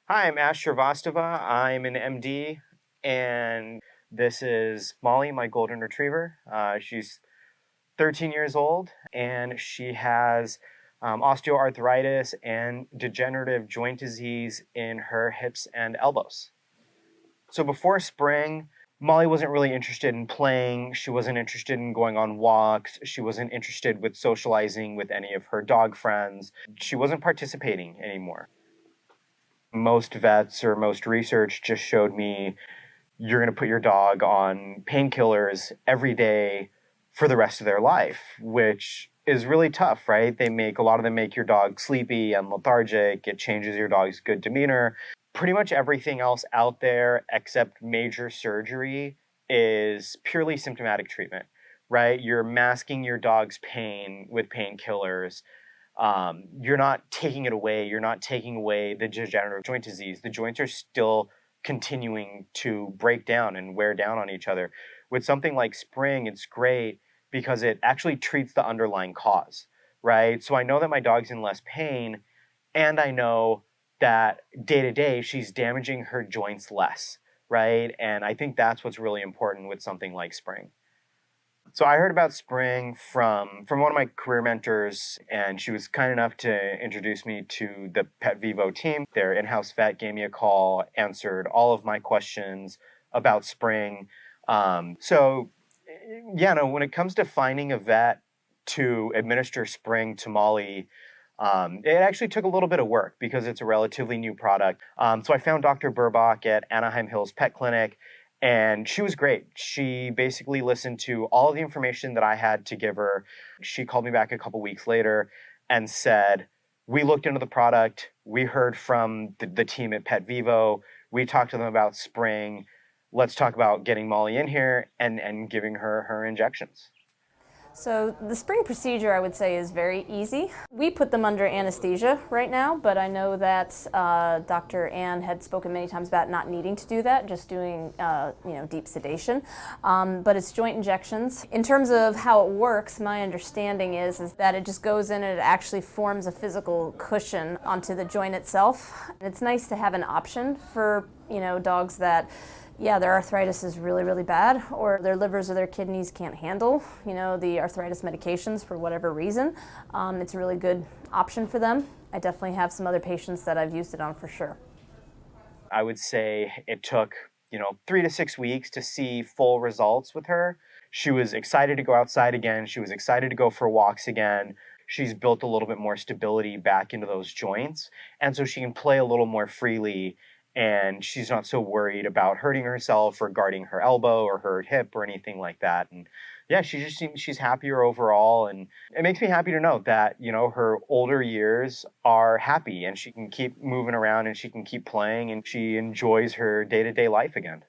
Hi, I'm Ash Shrivastava. I'm an MD, and this is Molly, my golden retriever. She's 13 years old, and she has osteoarthritis and degenerative joint disease in her hips and elbows. So before spring, Molly wasn't really interested in playing. She wasn't interested in going on walks. She wasn't interested with socializing with any of her dog friends. She wasn't participating anymore. Most vets or most research just showed me you're going to put your dog on painkillers every day for the rest of their life, which is really tough, right? A lot of them make your dog sleepy and lethargic. It changes your dog's good demeanor. Pretty much everything else out there except major surgery is purely symptomatic treatment, right? You're masking your dog's pain with painkillers. You're not taking it away. You're not taking away the degenerative joint disease. The joints are still continuing to break down and wear down on each other. With something like Spring, it's great because it actually treats the underlying cause, right? So I know that my dog's in less pain, and I know that day to day she's damaging her joints less, right? And I think that's what's really important with something like Spring. So I heard about Spring from one of my career mentors, and she was kind enough to introduce me to the PetVivo team. Their in-house vet gave me a call, answered all of my questions about Spring. When it comes to finding a vet to administer Spring to Molly, it actually took a little bit of work because it's a relatively new product. So I found Dr. Burbach at Anaheim Hills Pet Clinic, and she was great. She basically listened to all of the information that I had to give her. She called me back a couple weeks later and said, we looked into the product. We heard from the team at PetVivo. We talked to them about Spring. Let's talk about getting Molly in here and giving her injections. So the Spring procedure, I would say, is very easy. We put them under anesthesia right now, but I know that Dr. Ann had spoken many times about not needing to do that, just doing deep sedation. But it's joint injections. In terms of how it works, my understanding is that it just goes in and it actually forms a physical cushion onto the joint itself. It's nice to have an option for dogs that their arthritis is really, really bad, or their livers or their kidneys can't handle, the arthritis medications for whatever reason. It's a really good option for them. I definitely have some other patients that I've used it on for sure. I would say it took, 3 to 6 weeks to see full results with her. She was excited to go outside again. She was excited to go for walks again. She's built a little bit more stability back into those joints, and so she can play a little more freely, and she's not so worried about hurting herself or guarding her elbow or her hip or anything like that. And yeah, she just seems she's happier overall, and it makes me happy to know that, her older years are happy and she can keep moving around and she can keep playing and she enjoys her day-to-day life again.